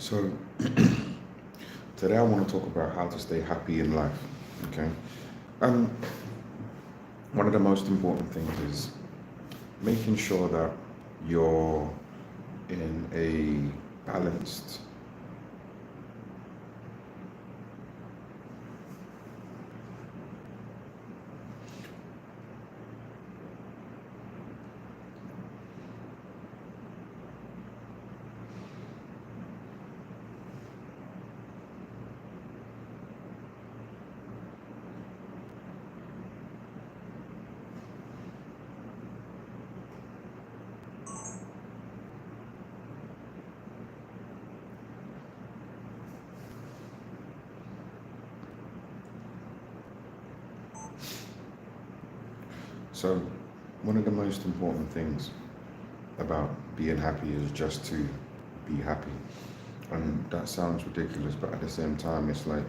So today I want to talk about how to stay happy in life. Okay. And one of the most important things is making sure that you're in a balanced so one of the most important things about being happy is just to be happy. And that sounds ridiculous, but at the same time it's like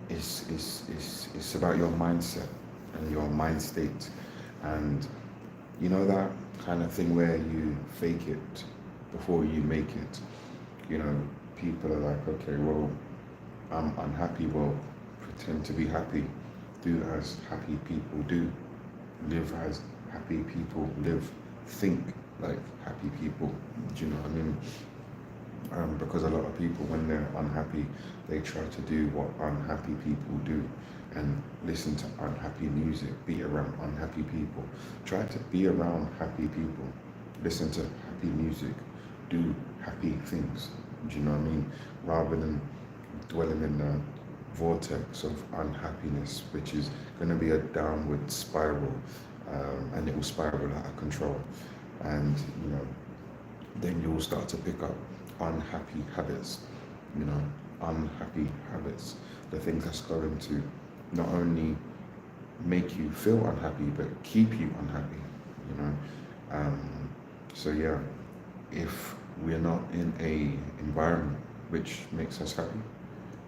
it's about your mindset and your mind state. And you know that kind of thing where you fake it before you make it. You know, people are like, okay, well, I'm unhappy. Well, pretend to be happy. Do as happy people do. Live as happy people live. Think like happy people. Do you know what I mean? Because a lot of people, when they're unhappy, they try to do what unhappy people do and listen to unhappy music, be around unhappy people. Try to be around happy people, listen to happy music, do happy things. Do you know what I mean? Rather than dwelling in the vortex of unhappiness, which is going to be a downward spiral, and it will spiral out of control. And then you'll start to pick up unhappy habits, unhappy habits, the things that's going to not only make you feel unhappy, but keep you unhappy, you know. So yeah, if we're not in a environment which makes us happy,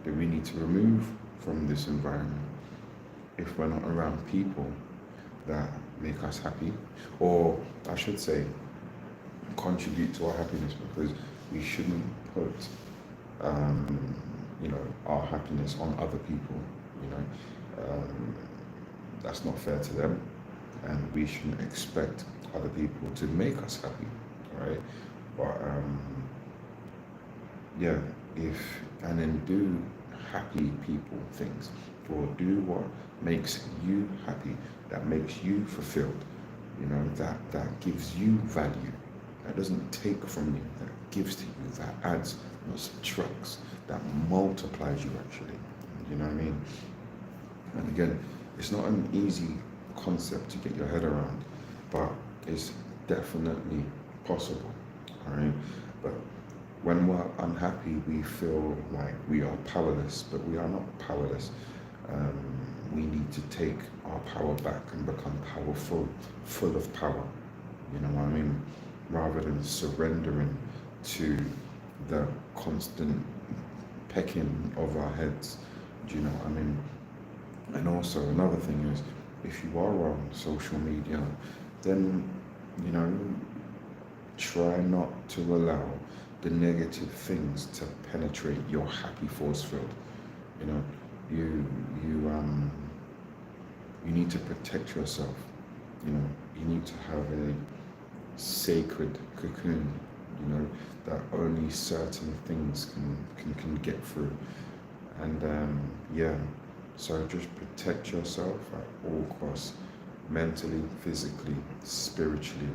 then we need to remove from this environment. If we're not around people that make us happy, or I should say, contribute to our happiness, because we shouldn't put our happiness on other people. That's not fair to them, and we shouldn't expect other people to make us happy, right? But yeah, if and then do happy people things, or do what makes you happy, that makes you fulfilled, that gives you value, that doesn't take from you, that gives to you, that adds, not subtracts, that multiplies you actually. You know what I mean? And again, it's not an easy concept to get your head around, but it's definitely possible. All right? But when we're unhappy, we feel like we are powerless, but we are not powerless. We need to take our power back and become powerful, full of power. You know what I mean? Rather than surrendering to the constant pecking of our heads. Do you know what I mean? And also another thing is, if you are on social media, then, try not to allow the negative things to penetrate your happy force field. You you need to protect yourself. You need to have a sacred cocoon, that only certain things can get through. And yeah, so just protect yourself at all costs, mentally, physically, spiritually,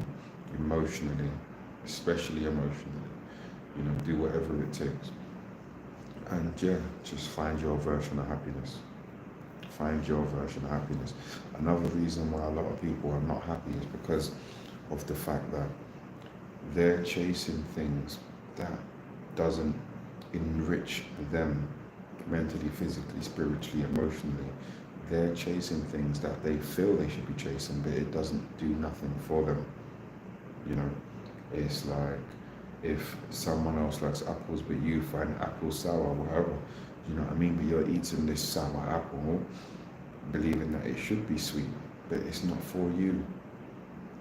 emotionally, especially emotionally. Do whatever it takes. And yeah, just find your version of happiness. Find your version of happiness. Another reason why a lot of people are not happy is because of the fact that they're chasing things that doesn't enrich them mentally, physically, spiritually, emotionally. They're chasing things that they feel they should be chasing, but it doesn't do nothing for them. It's like if someone else likes apples, but you find apples sour, or whatever. You know what I mean? But you're eating this sour apple, believing that it should be sweet, but it's not for you.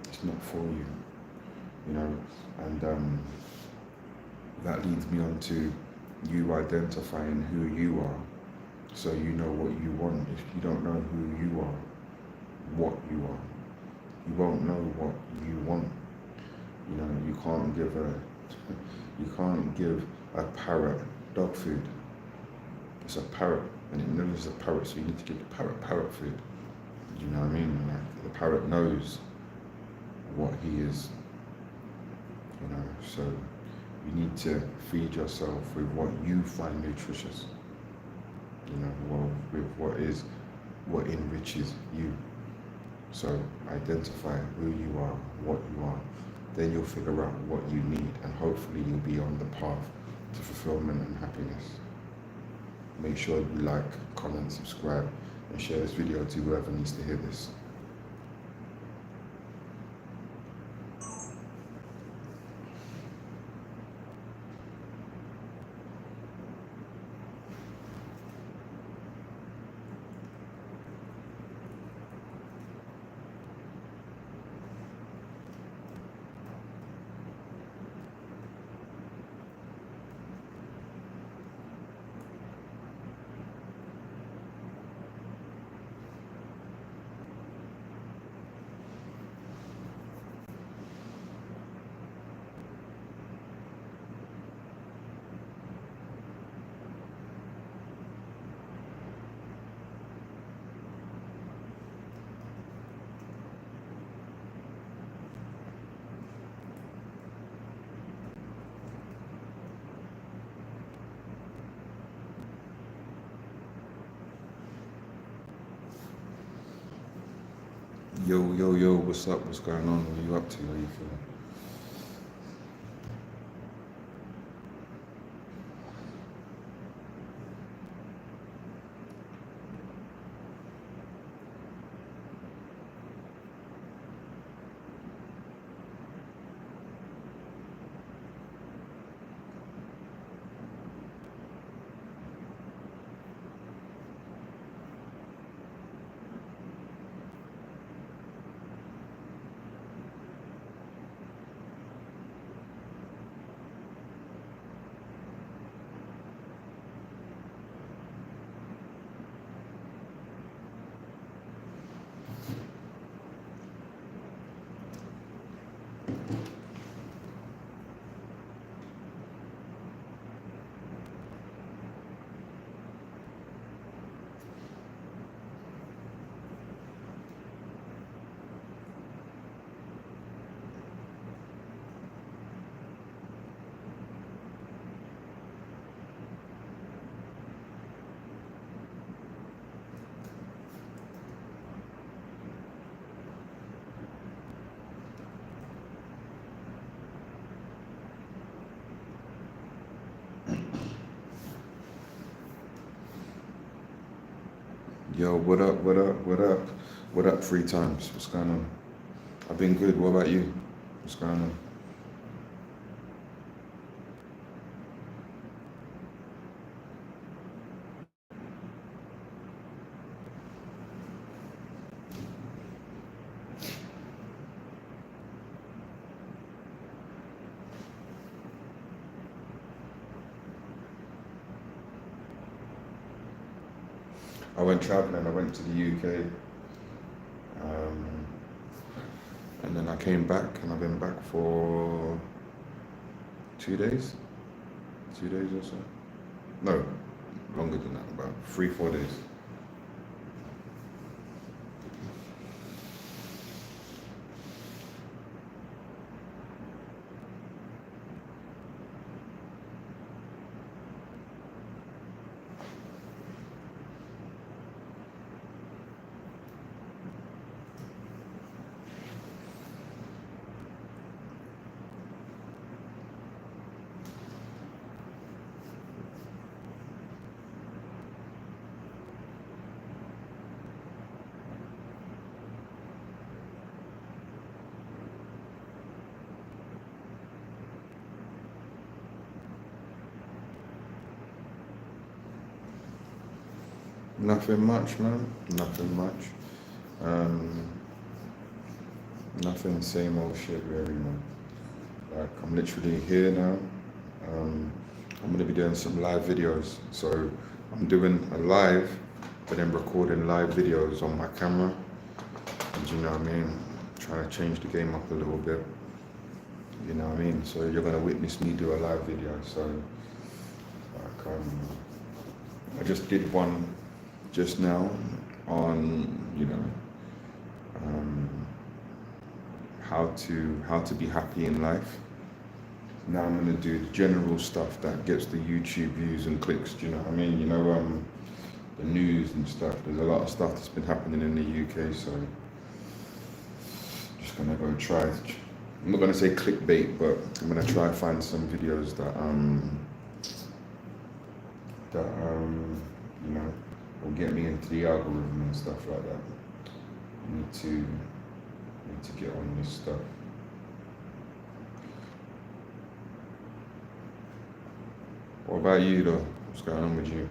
It's not for you. And that leads me on to you identifying who you are, so you know what you want. If you don't know who you are, what you are, you won't know what you want. You know, you can't give a parrot dog food. It's a parrot, and it knows it's a parrot, so you need to give the parrot food. You know what I mean? Like, the parrot knows what he is. You know, so you need to feed yourself with what you find nutritious. You know, well, with what enriches you. So identify who you are, what you are. Then you'll figure out what you need, and hopefully you'll be on the path to fulfillment and happiness. Make sure you like, comment, subscribe, and share this video to whoever needs to hear this. Yo, what's up? What's going on? What are you up to? How are you feeling? Yo, what up? What up? What up? What up? 3 times. What's going on? I've been good. What about you? What's going on? I went traveling. I went to the UK, and then I came back, and I've been back for 2 days. 2 days or so. No, longer than that. About 3, 4 days. Nothing much, man. Nothing much. Um, Nothing. Same old shit, really, man. Like, I'm literally here now. I'm going to be doing some live videos. So I'm doing a live, but then recording live videos on my camera. And you know what I mean? Trying to change the game up a little bit. You know what I mean? So you're going to witness me do a live video. So like, I just did one just now on, you know, how to be happy in life. Now I'm gonna do the general stuff that gets the YouTube views and clicks. Do you know what I mean? You know, the news and stuff. There's a lot of stuff that's been happening in the UK, so just gonna go try. I'm not gonna say clickbait, but I'm gonna try and find some videos that you know, will get me into the algorithm and stuff like that. I need to get on this stuff. What about you though? What's going on with you?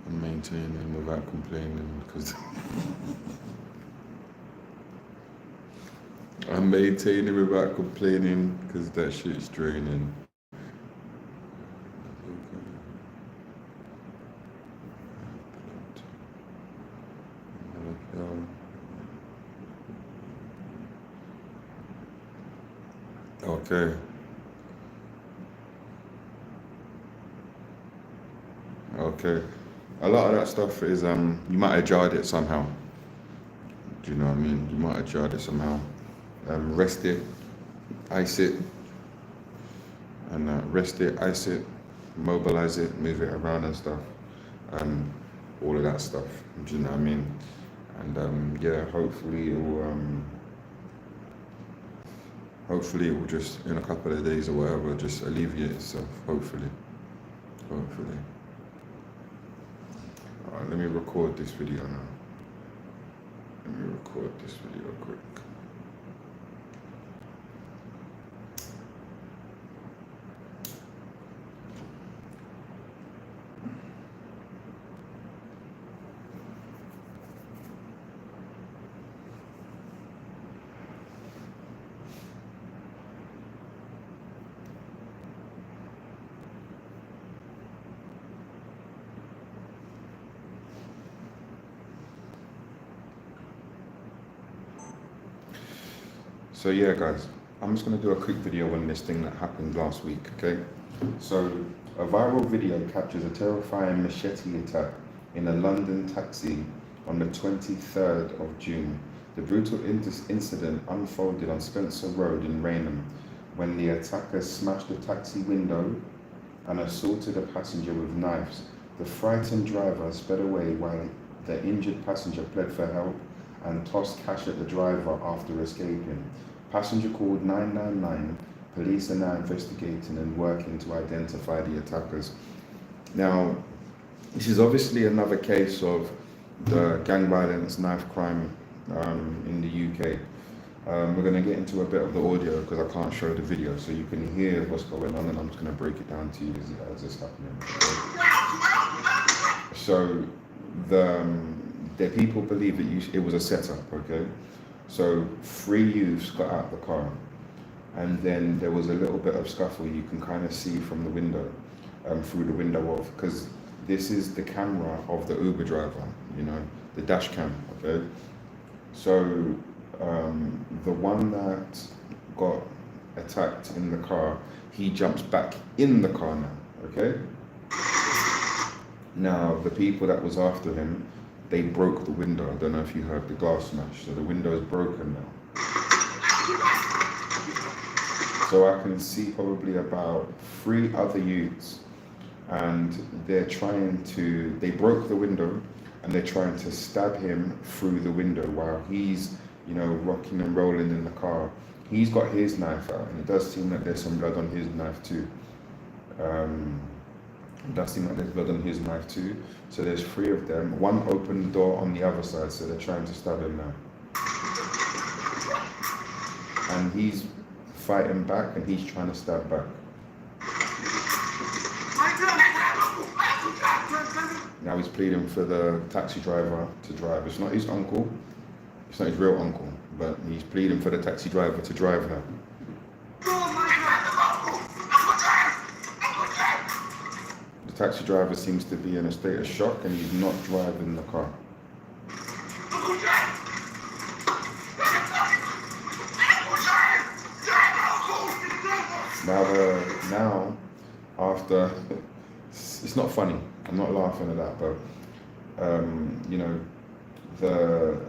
I'm maintaining without complaining because I'm maintaining without complaining because that shit's draining. Okay. Okay. A lot of that stuff is you might have jarred it somehow. Do you know what I mean? You might have jarred it somehow. Rest it, ice it, and rest it, ice it, mobilize it, move it around and stuff. All of that stuff. Do you know what I mean? And yeah, hopefully it will just in a couple of days or whatever just alleviate itself. Hopefully. Alright, let me record this video now. Let me record this video quick. So yeah guys, I'm just going to do a quick video on this thing that happened last week, okay? So a viral video captures a terrifying machete attack in a London taxi on the 23rd of June. The brutal incident unfolded on Spencer Road in Raynham when the attackers smashed the taxi window and assaulted a passenger with knives. The frightened driver sped away while the injured passenger pled for help and tossed cash at the driver after escaping. Passenger called 999. Police are now investigating and working to identify the attackers. Now, this is obviously another case of the gang violence, knife crime in the UK. We're going to get into a bit of the audio because I can't show the video, so you can hear what's going on, and I'm just going to break it down to you as it's happening. Okay? So the people believe that it was a setup, okay? So 3 youths got out of the car, and then there was a little bit of scuffle you can kind of see from the window. through the window of, because this is the camera of the Uber driver, you know, the dash cam, okay? So the one that got attacked in the car, he jumps back in the car now, okay? Now, the people that was after him, they broke the window. I don't know if you heard the glass smash, so the window is broken now. So I can see probably about 3 other youths, and they broke the window, and they're trying to stab him through the window while he's, you know, rocking and rolling in the car. He's got his knife out, and it does seem like there's some blood on his knife too. It does seem like there's blood on his knife too. So there's 3 of them. One opened the door on the other side, so they're trying to stab him now. And he's fighting back, and he's trying to stab back. Now he's pleading for the taxi driver to drive. It's not his uncle. It's not his real uncle, but he's pleading for the taxi driver to drive now. The taxi driver seems to be in a state of shock, and he's not driving the car. Now, after, it's not funny. I'm not laughing at that, but you know, the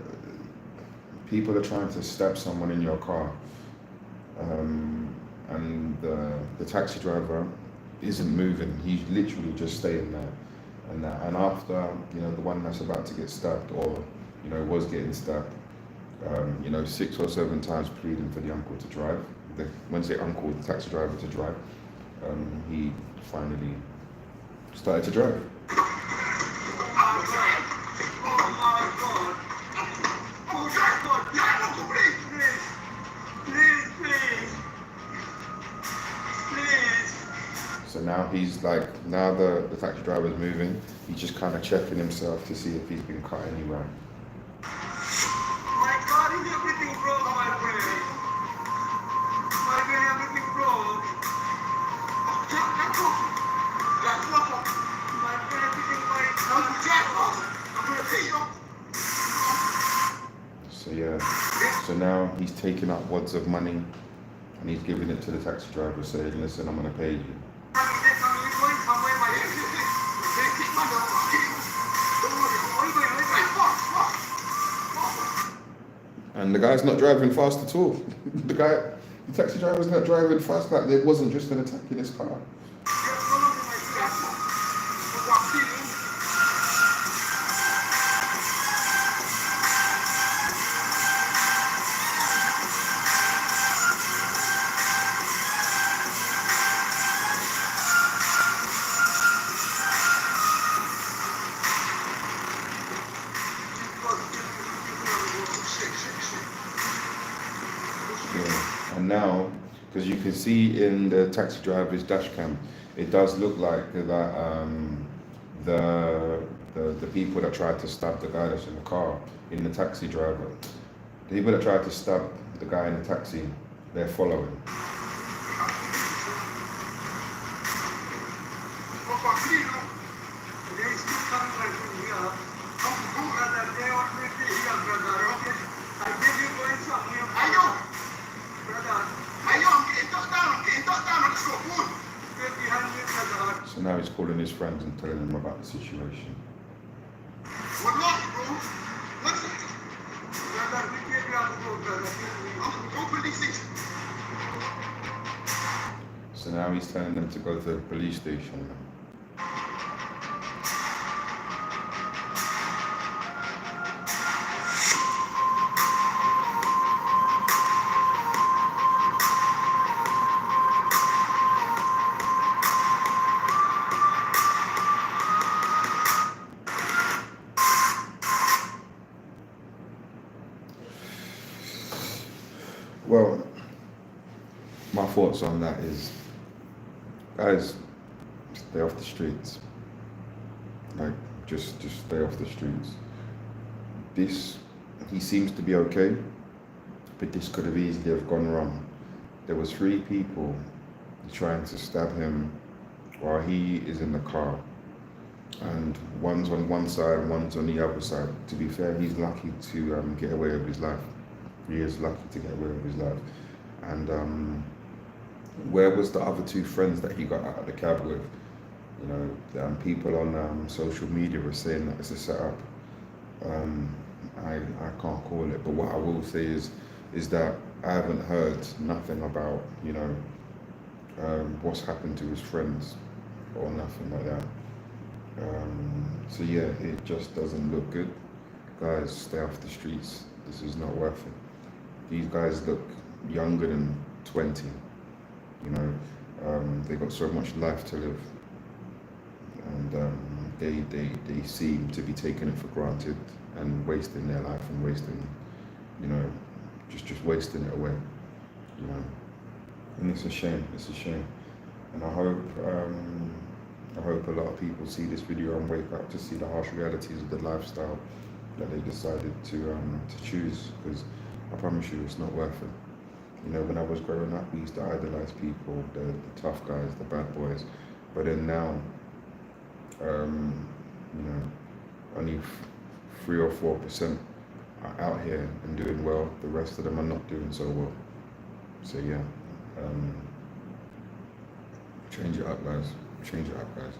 people are trying to stab someone in your car, and the taxi driver isn't moving. He's literally just staying there, and after, you know, the one that's about to get stabbed, or, you know, was getting stabbed, you know, 6 or 7 times pleading for the uncle to drive. When I say uncle, the taxi driver to drive, he finally started to drive. So now he's like, now the taxi driver is moving, he's just kind of checking himself to see if he's been cut anywhere. My God, is everything broke, my friend? My friend, everything broke. My friend, everything broke. I'm gonna pay you. So yeah, so now he's taking up wads of money, and he's giving it to the taxi driver, saying, listen, I'm gonna pay you. And the guy's not driving fast at all. The taxi driver's not driving fast, like there wasn't just an attack in his car. And now, because you can see in the taxi driver's dash cam, it does look like that the people that tried to stab the guy that's in the car, in the taxi driver, the people that tried to stab the guy in the taxi, they're following. So now he's calling his friends and telling them about the situation. So now he's telling them to go to the police station. Well, my thoughts on that is, guys, stay off the streets. Like, just stay off the streets. He seems to be okay, but this could have easily have gone wrong. There was 3 people trying to stab him while he is in the car, and one's on one side, one's on the other side. To be fair, he's lucky to get away with his life. He is lucky to get away with his life. And where was the other two friends that he got out of the cab with? You know, people on social media were saying that it's a setup. I can't call it, but what I will say is that I haven't heard nothing about, you know, what's happened to his friends or nothing like that. So yeah, it just doesn't look good. Guys, stay off the streets. This is not worth it. These guys look younger than 20. You know, they got so much life to live, and they seem to be taking it for granted and wasting their life and wasting, you know, just wasting it away. You know, and it's a shame. It's a shame, and I hope a lot of people see this video and wake up to see the harsh realities of the lifestyle that they decided to choose. Because I promise you, it's not worth it. You know, when I was growing up, we used to idolize people, the tough guys, the bad boys. But then now, you know, only 3 or 4% are out here and doing well. The rest of them are not doing so well. So yeah, change it up, guys. Change it up, guys.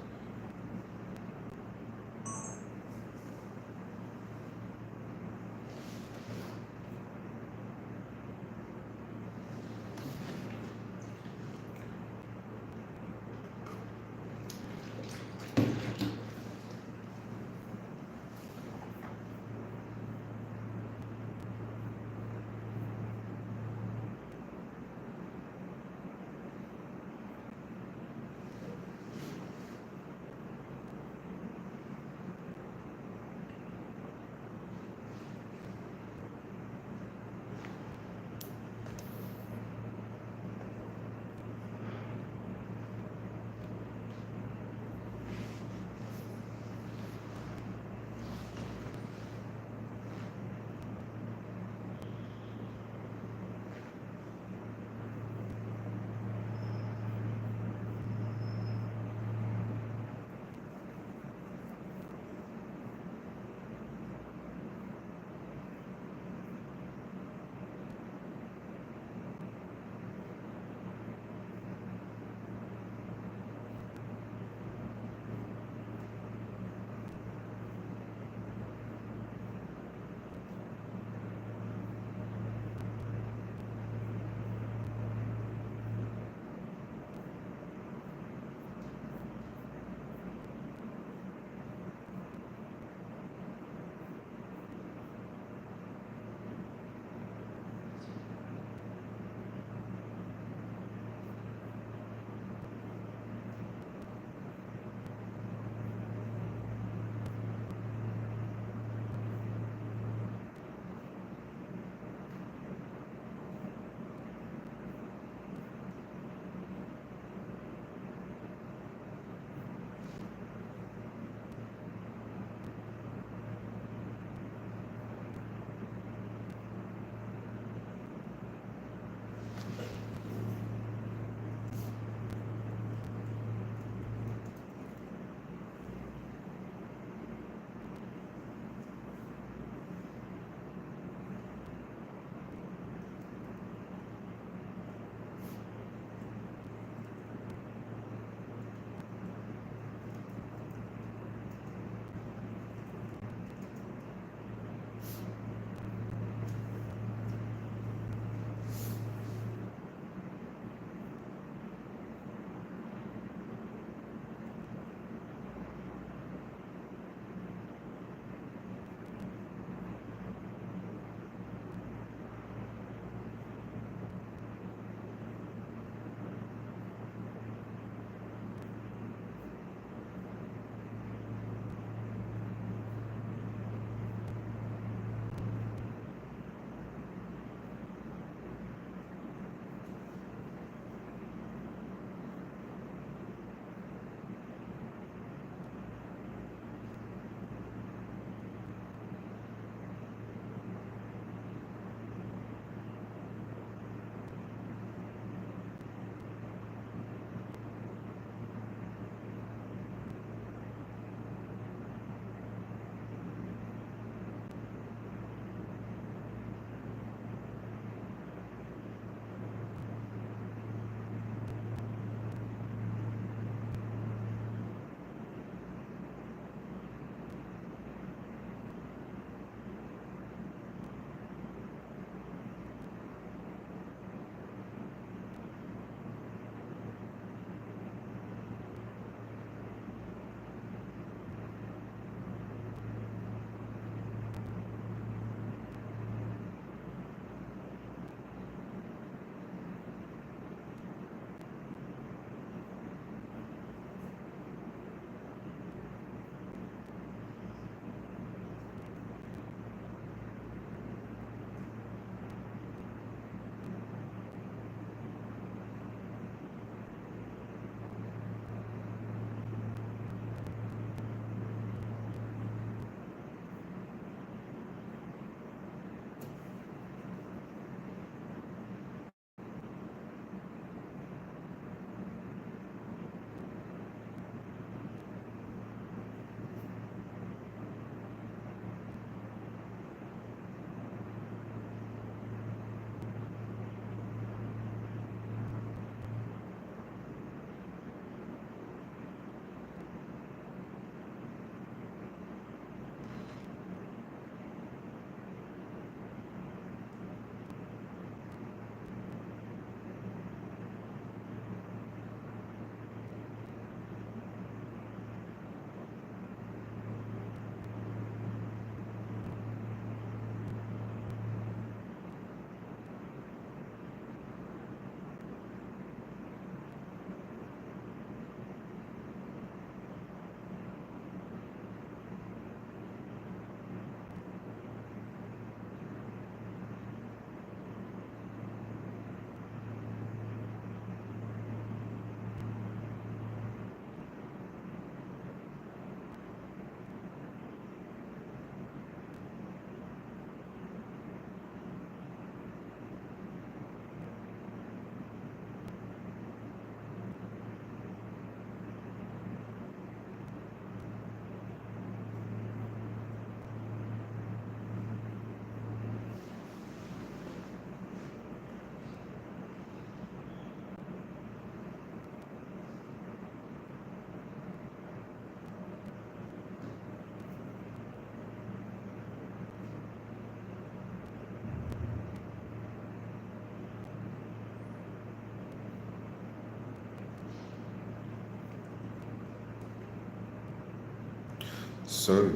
So,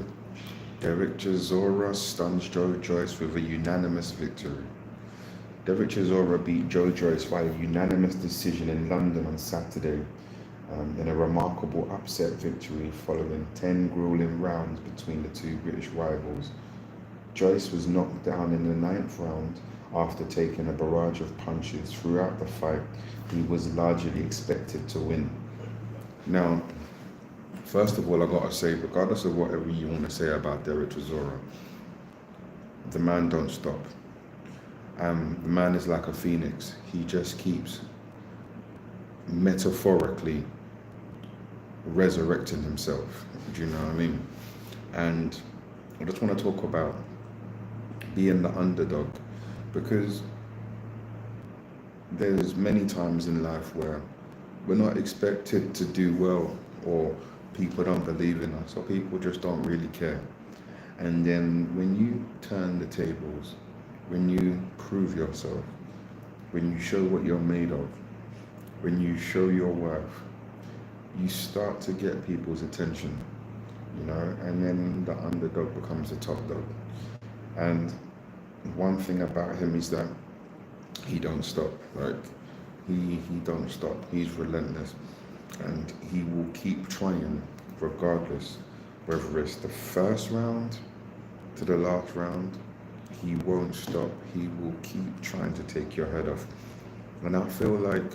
Derek Chisora stuns Joe Joyce with a unanimous victory. Derek Chisora beat Joe Joyce via unanimous decision in London on Saturday in a remarkable upset victory following 10 grueling rounds between the two British rivals. Joyce was knocked down in the ninth round after taking a barrage of punches throughout the fight. He was largely expected to win. Now, first of all, I gotta say, regardless of whatever you want to say about Derek Chisora, the man don't stop. The man is like a phoenix. He just keeps metaphorically resurrecting himself. Do you know what I mean? And I just want to talk about being the underdog, because there's many times in life where we're not expected to do well, or people don't believe in us, or people just don't really care. And then when you turn the tables, when you prove yourself, when you show what you're made of, when you show your worth, you start to get people's attention, you know, and then the underdog becomes the top dog. And one thing about him is that he don't stop. Like, he don't stop. He's relentless, and he will keep trying regardless, whether it's the first round to the last round. He won't stop. He will keep trying to take your head off. And I feel like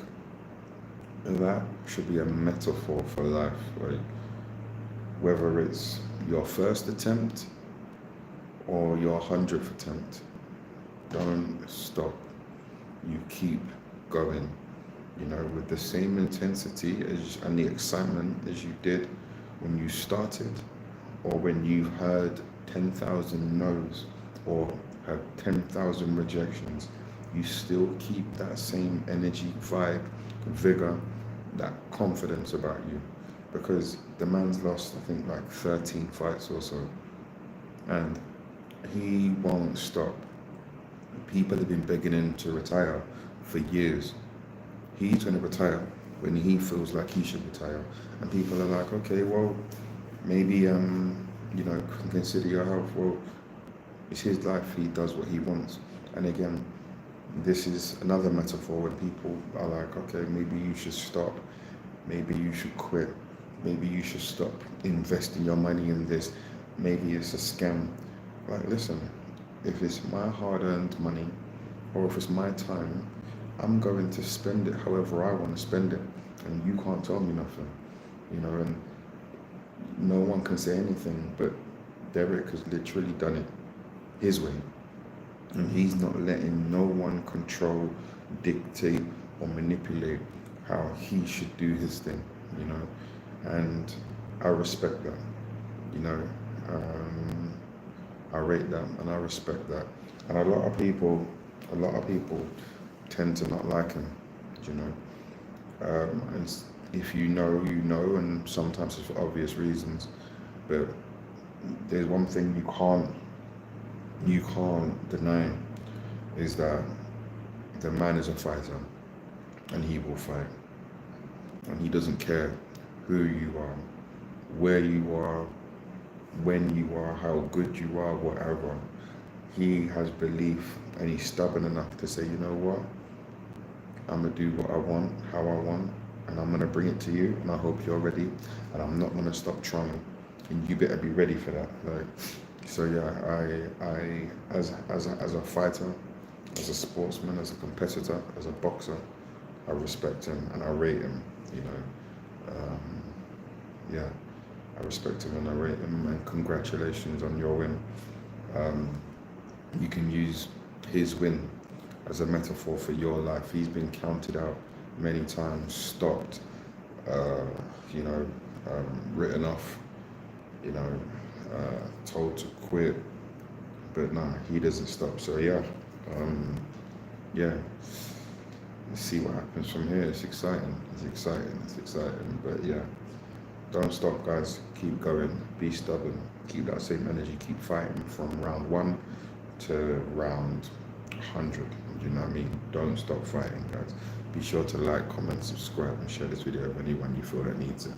that should be a metaphor for life. Like, whether it's your first attempt or your 100th attempt, don't stop. You keep going, you know, with the same intensity and the excitement as you did when you started, or when you heard 10,000 no's or had 10,000 rejections. You still keep that same energy, vibe, vigor, that confidence about you, because the man's lost, I think, like 13 fights or so, and he won't stop. People have been begging him to retire for years. He's going to retire when he feels like he should retire, and people are like, okay, well, maybe you know, consider your health. Well, it's his life. He does what he wants. And again, this is another metaphor when people are like, okay, maybe you should stop. Maybe you should quit. Maybe you should stop investing your money in this. Maybe it's a scam. Like, listen, if it's my hard-earned money, or if it's my time, I'm going to spend it however I want to spend it. And you can't tell me nothing, you know, and no one can say anything, but Derek has literally done it his way. And he's not letting no one control, dictate, or manipulate how he should do his thing, you know. And I respect that, you know. I rate that and I respect that. And a lot of people tend to not like him, you know. And if you know, you know, and sometimes it's for obvious reasons. But there's one thing you can't deny, is that the man is a fighter, and he will fight. And he doesn't care who you are, where you are, when you are, how good you are, whatever. He has belief, and he's stubborn enough to say, you know what, I'm gonna do what I want, how I want, and I'm gonna bring it to you, and I hope you're ready, and I'm not gonna stop trying, and you better be ready for that. Like, so yeah, I as a fighter, as a sportsman, as a competitor, as a boxer, I respect him and I rate him, you know. Yeah, I respect him and I rate him, and congratulations on your win. You can use his win as a metaphor for your life. He's been counted out many times, stopped, you know, written off, you know, told to quit, but nah, he doesn't stop. So yeah, yeah, let's see what happens from here. It's exciting, but yeah, don't stop, guys. Keep going, be stubborn, keep that same energy, keep fighting from round 1 to round 100. You know what I mean? Don't stop fighting, guys. Be sure to like, comment, subscribe, and share this video with anyone you feel that needs it.